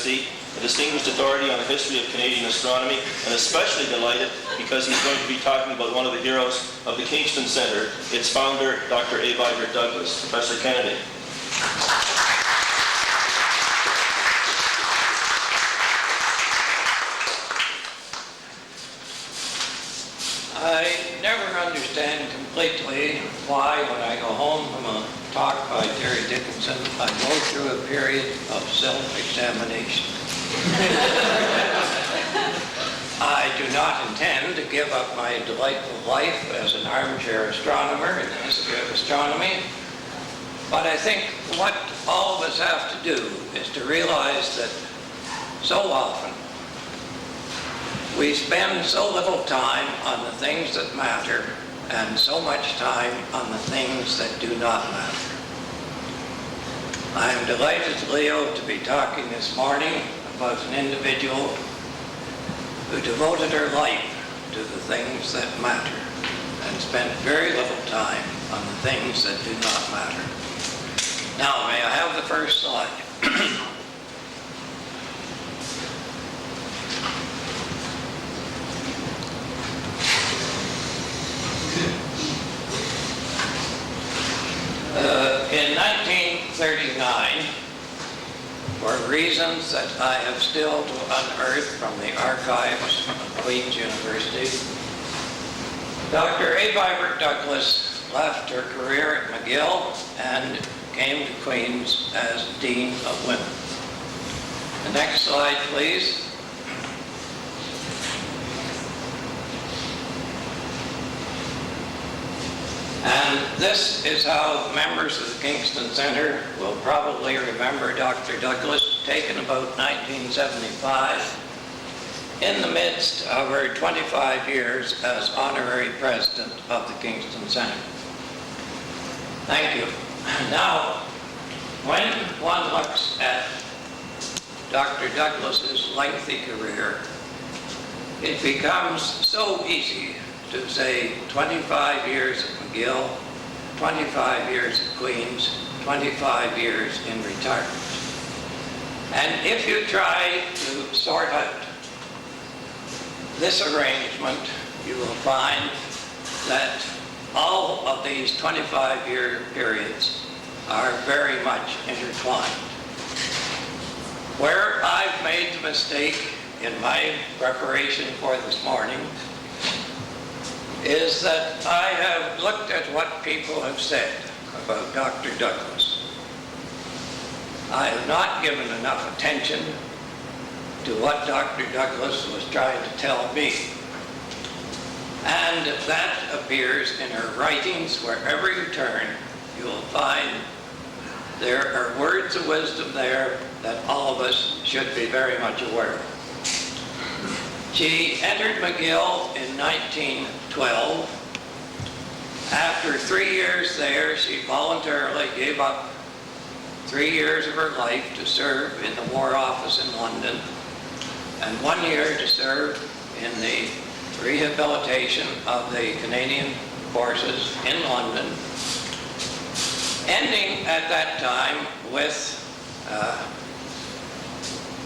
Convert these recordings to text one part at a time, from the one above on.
R.A.S.C, a distinguished authority on the history of Canadian astronomy, and especially delighted because he's going to be talking about one of the heroes of the Kingston Centre, its founder, Dr. A. Douglas. Professor Kennedy. I never understand completely why, when I go home from a talk by Terry Dickinson, I go through a period of self-examination. I do not intend to give up my delightful life as an armchair astronomer in the history of astronomy, but I think what all of us have to do is to realize that so often we spend so little time on the things that matter and so much time on the things that do not matter. I am delighted, Leo, to be talking this morning about an individual who devoted her life to the things that matter and spent very little time on the things that do not matter. Now, may I have the first slide? In 1939, for reasons that I have still to unearth from the archives of Queen's University, Dr. A. Douglas left her career at McGill and came to Queen's as Dean of Women. The next slide, please. And this is how members of the Kingston Centre will probably remember Dr. Douglas, taken about 1975, in the midst of her 25 years as honorary president of the Kingston Centre. Thank you. Now, when one looks at Dr. Douglas's lengthy career, it becomes so easy to say 25 years at McGill, 25 years at Queen's, 25 years in retirement. And if you try to sort out this arrangement, you will find that all of these 25-year periods are very much intertwined. Where I've made the mistake in my preparation for this morning is that I have looked at what people have said about Dr. Douglas. I have not given enough attention to what Dr. Douglas was trying to tell me. And that appears in her writings. Wherever you turn, you will find there are words of wisdom there that all of us should be very much aware of. She entered McGill in 1912. After 3 years there, she voluntarily gave up 3 years of her life to serve in the War Office in London, and 1 year to serve in the rehabilitation of the Canadian forces in London, ending at that time with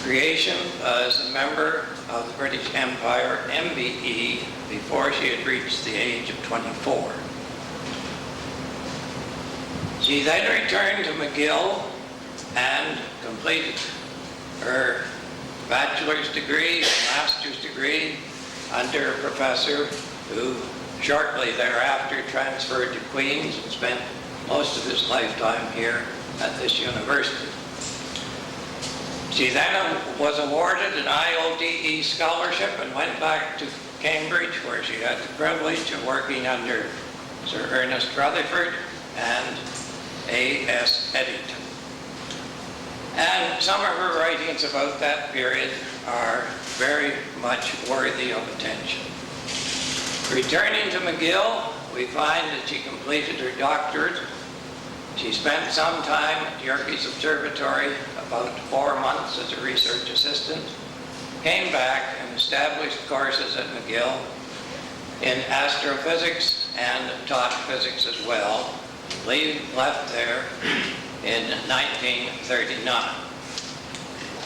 creation as a member of the British Empire, MBE, before she had reached the age of 24. She then returned to McGill and completed her bachelor's degree and master's degree under a professor who shortly thereafter transferred to Queen's and spent most of his lifetime here at this university. She then was awarded an IODE scholarship and went back to Cambridge, where she had the privilege of working under Sir Ernest Rutherford and A.S. Eddington. And some of her writings about that period are very much worthy of attention. Returning to McGill, we find that she completed her doctorate. She spent some time at Yerkes Observatory, about 4 months as a research assistant, came back and established courses at McGill in astrophysics and taught physics as well. Left there in 1939.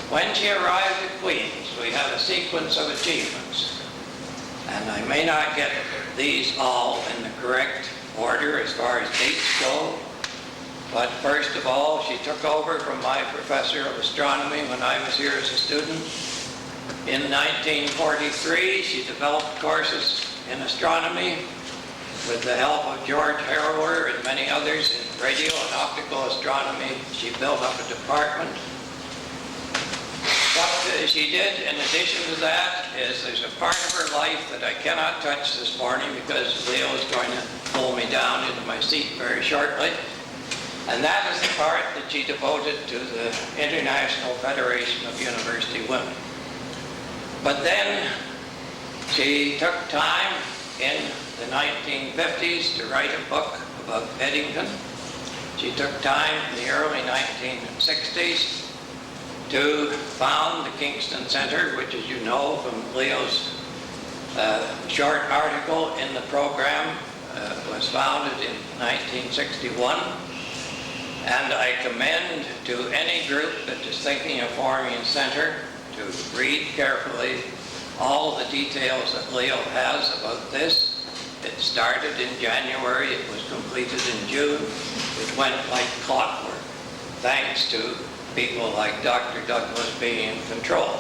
When she arrived at Queen's, we had a sequence of achievements. And I may not get these all in the correct order as far as dates go, but first of all, she took over from my Professor of Astronomy when I was here as a student. In 1943, she developed courses in astronomy with the help of George Harrower and many others in radio and optical astronomy. She built up a department. What she did in addition to that is there's a part of her life that I cannot touch this morning because Leo is going to pull me down into my seat very shortly. And that is the part that she devoted to the International Federation of University Women. But then she took time in the 1950s to write a book about Eddington. She took time in the early 1960s to found the Kingston Centre, which, as you know from Leo's short article in the program, was founded in 1961. And I commend to any group that is thinking of forming a centre to read carefully all the details that Leo has about this. It started in January, it was completed in June. It went like clockwork, thanks to people like Dr. Douglas being in control.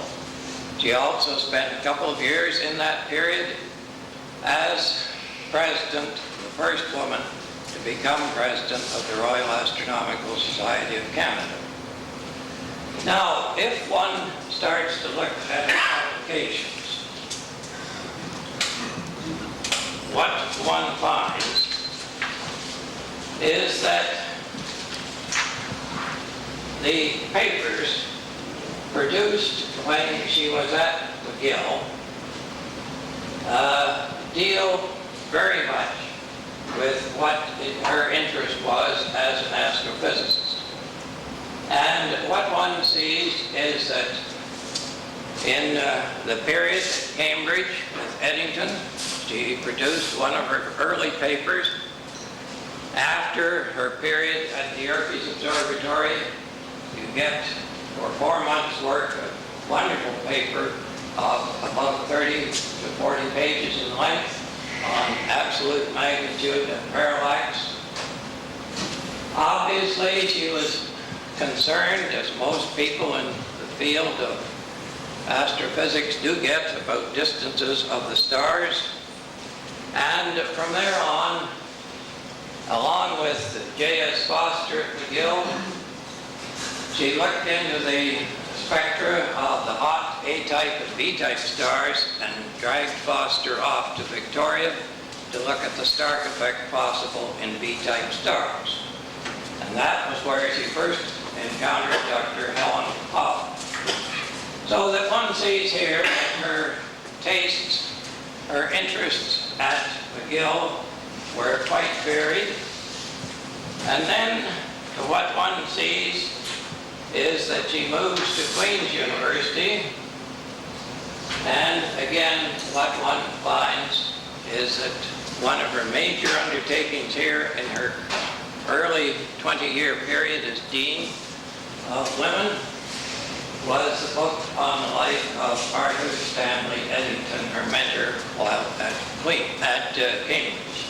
She also spent a couple of years in that period as president, the first woman to become president of the Royal Astronomical Society of Canada. Now, if one starts to look at her publications, what one finds is that the papers produced when she was at McGill deal very much with what her interest was as an astrophysicist. And what one sees is that in the period at Cambridge with Eddington, she produced one of her early papers. After her period at the R.A.S.C Observatory, you get, for 4 months' work, a wonderful paper of about 30 to 40 pages in length on absolute magnitude and parallax. Obviously, she was concerned, as most people in the field of astrophysics do get, about distances of the stars. And from there on, along with J.S. Foster at McGill, she looked into the spectra of the hot A-type and B-type stars and dragged Foster off to Victoria to look at the stark effect possible in B-type stars. And that was where she first encountered Dr. Helen Hall. So that one sees here that her tastes, her interests at McGill were quite varied. And then what one sees is that she moves to Queen's University, and again what one finds is that one of her major undertakings here in her early 20-year period as Dean of Women was the book on the life of Arthur Stanley Eddington, her mentor while at Cambridge.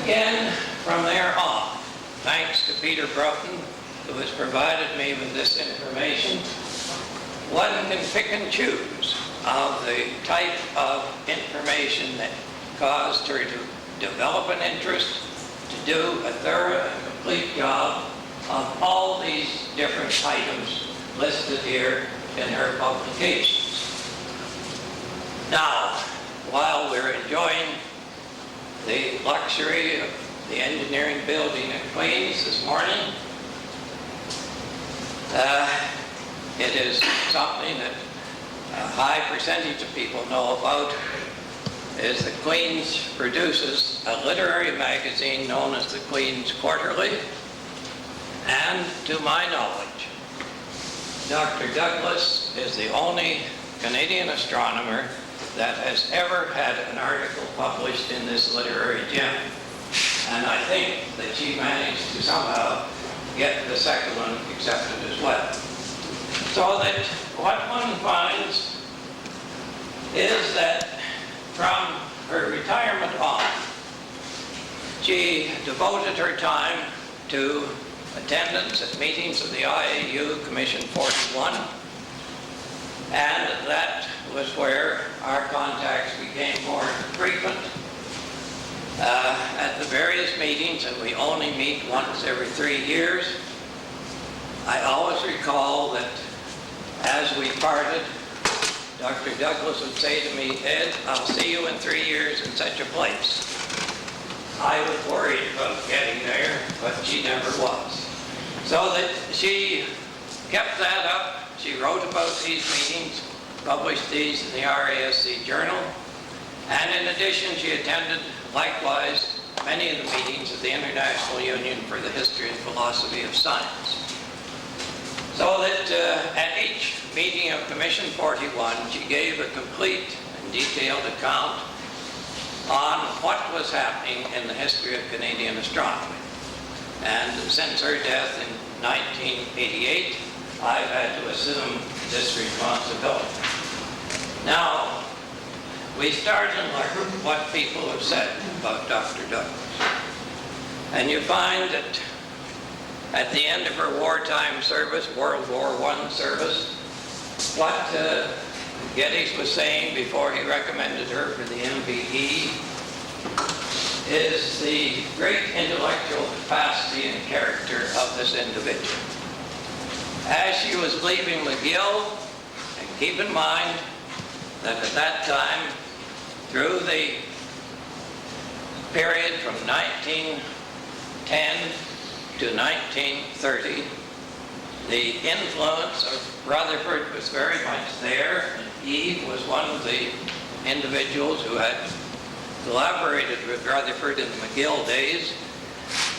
Again, from there on, thanks to Peter Broughton, who has provided me with this information, one can pick and choose of the type of information that caused her to develop an interest, to do a thorough and complete job of all these different items listed here in her publications. Now, while we're enjoying the luxury of the engineering building at Queen's this morning, it is something that a high percentage of people know about, is that Queen's produces a literary magazine known as the Queen's Quarterly, and to my knowledge, Dr. Douglas is the only Canadian astronomer that has ever had an article published in this literary gem. And I think that she managed to somehow get the second one accepted as well. So that what one finds is that from her retirement on, she devoted her time to attendance at meetings of the IAU Commission 41, and that was where our contacts became more frequent at the various meetings, and we only meet once every 3 years. I always recall that as we parted, Dr. Douglas would say to me, "Ed, I'll see you in 3 years in such a place." I was worried about getting there, but she never was. So that she kept that up. She wrote about these meetings, published these in the R.A.S.C. journal, and in addition she attended likewise many of the meetings of the International Union for the History and Philosophy of Science. So that at each meeting of Commission 41, she gave a complete and detailed account on what was happening in the history of Canadian astronomy. And since her death in 1988, I've had to assume this responsibility. Now, we start and learn what people have said about Dr. Douglas. And you find that at the end of her wartime service, World War I service, what Geddes was saying before he recommended her for the MBE is the great intellectual capacity and character of this individual. As she was leaving McGill, and keep in mind that at that time, through the period from 1910 to 1930, the influence of Rutherford was very much there, and Eve was one of the individuals who had collaborated with Rutherford in the McGill days,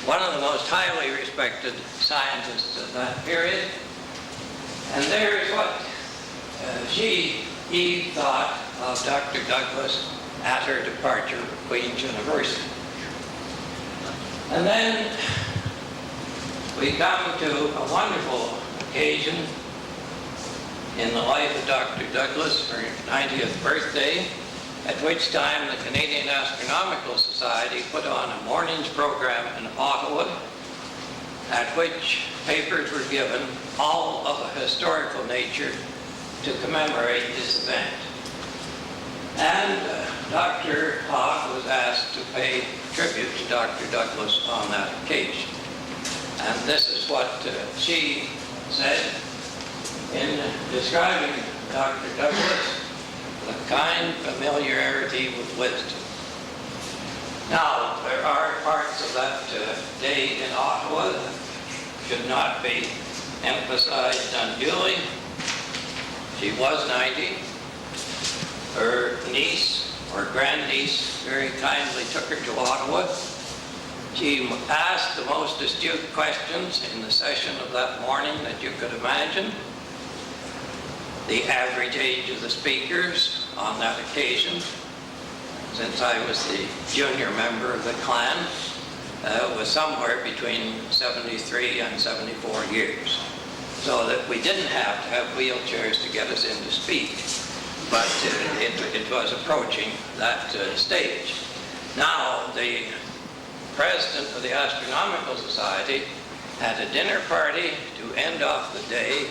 one of the most highly respected scientists of that period. And there's what Eve thought of Dr. Douglas at her departure from Queen's University. And then we come to a wonderful occasion in the life of Dr. Douglas, her 90th birthday, at which time the Canadian Astronomical Society put on a morning's program in Ottawa, at which papers were given, all of a historical nature, to commemorate this event. And Dr. Hogg was asked to pay tribute to Dr. Douglas on that occasion. And this is what she said in describing Dr. Douglas: the kind familiarity with wisdom. Now, there are parts of that day in Ottawa that should not be emphasized unduly. She was 90. Her niece, or grandniece, very kindly took her to Ottawa. She asked the most astute questions in the session of that morning that you could imagine. The average age of the speakers on that occasion, since I was the junior member of the clan, was somewhere between 73 and 74 years. So that we didn't have to have wheelchairs to get us in to speak, but it was approaching that stage. Now, the president of the Astronomical Society had a dinner party to end off the day.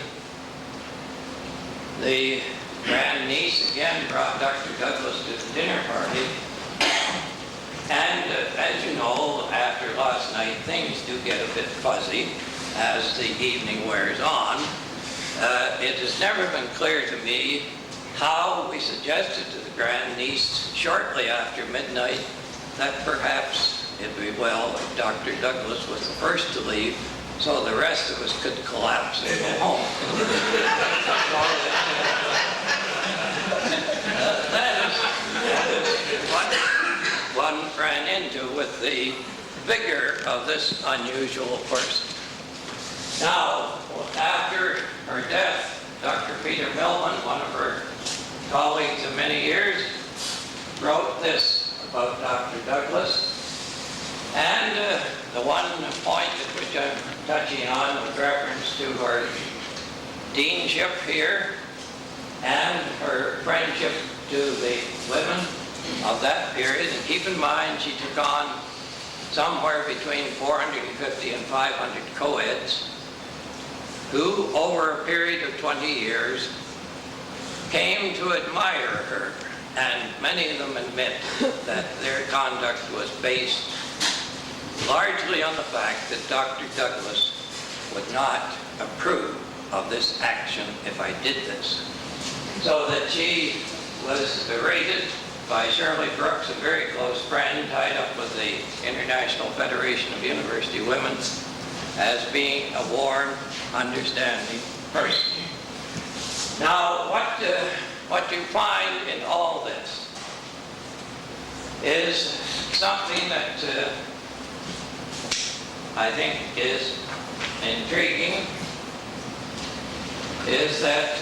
The grandniece again brought Dr. Douglas to the dinner party. And as you know, after last night, things do get a bit fuzzy as the evening wears on. It has never been clear to me how we suggested to the grandniece shortly after midnight that perhaps it'd be well if Dr. Douglas was the first to leave, so the rest of us could collapse and go home. That is what one ran into with the vigor of this unusual person. Now, after her death, Dr. Peter Millman, one of her colleagues of many years, wrote this about Dr. Douglas. And the one point at which I'm touching on with reference to her deanship here and her friendship to the women of that period. And keep in mind, she took on somewhere between 450 and 500 co-eds who, over a period of 20 years, came to admire her. And many of them admit that their conduct was based largely on the fact that Dr. Douglas would not approve of this action if I did this. So that she was berated by Shirley Brooks, a very close friend tied up with the International Federation of University Women, as being a warm, understanding person. Now, what you find in all this is something that I think is intriguing, is that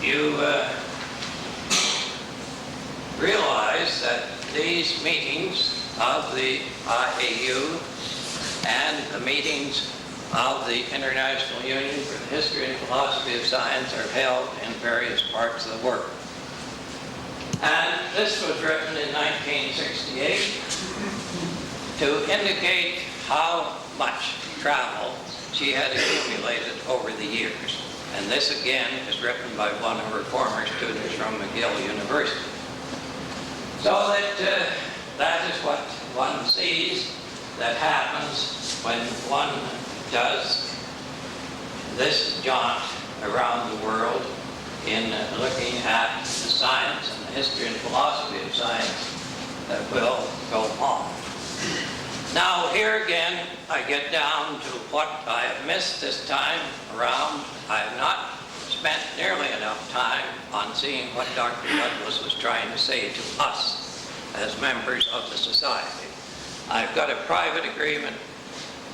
you realize that these meetings of the IAU and the meetings of the International Union for the History and Philosophy of Science are held in various parts of the world. And this was written in 1968 to indicate how much travel she had accumulated over the years. And this again is written by one of her former students from McGill University. So that that is what one sees that happens when one does this jaunt around the world in looking at the science and the history and philosophy of science that will go on. Now here again I get down to what I have missed this time around. I have not spent nearly enough time on seeing what Dr. Douglas was trying to say to us as members of the society. I've got a private agreement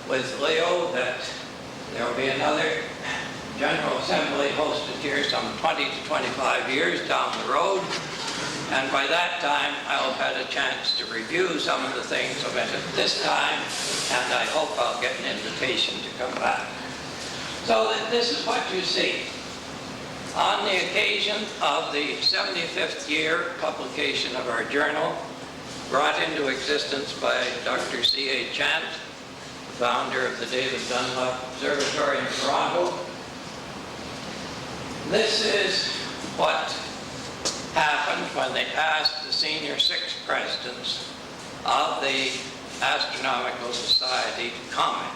with Leo that there will be another General Assembly hosted here some 20 to 25 years down the road, and by that time I'll have had a chance to review some of the things omitted this time, and I hope I'll get an invitation to come back. So this is what you see. On the occasion of the 75th year publication of our journal, brought into existence by Dr. C.A. Chant, founder of the David Dunlop Observatory in Toronto. This is what happened when they asked the senior 6 presidents of the Astronomical Society to comment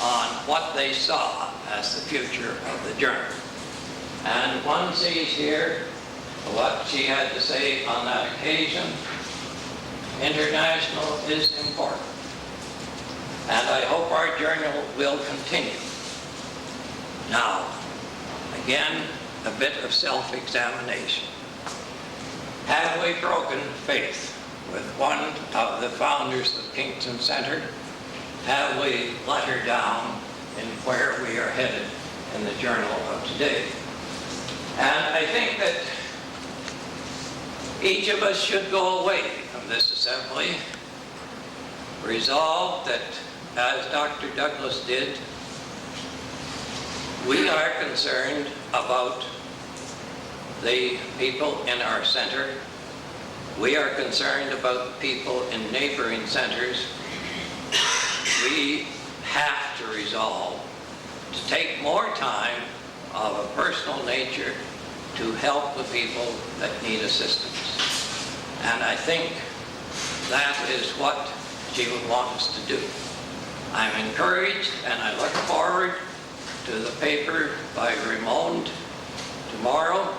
on what they saw as the future of the journal. And one sees here what she had to say on that occasion. International is important, and I hope our journal will continue. Now, again, a bit of self-examination. Have we broken faith with one of the founders of Kingston Centre? Have we let her down in where we are headed in the journal of today? And I think that each of us should go away from this assembly resolved that, as Dr. Douglas did, we are concerned about the people in our center. We are concerned about people in neighboring centers. We have to resolve to take more time of a personal nature to help the people that need assistance. And I think that is what she would want us to do. I'm encouraged, and I look forward to the paper by Raymond tomorrow,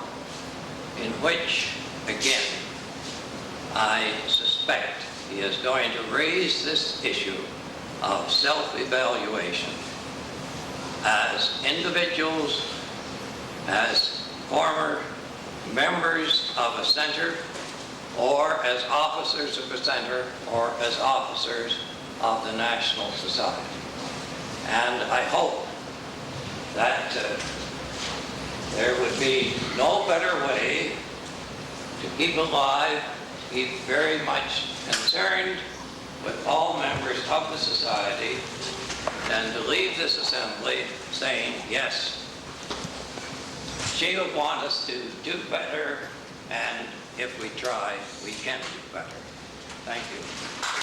in which, again, I suspect he is going to raise this issue of self-evaluation as individuals, as former members of a center, or as officers of a center, or as officers of the National Society. And I hope that there would be no better way to keep alive, to keep very much concerned with all members of the society, than to leave this assembly saying, yes, She would want us to do better, and if we try, we can do better. Thank you.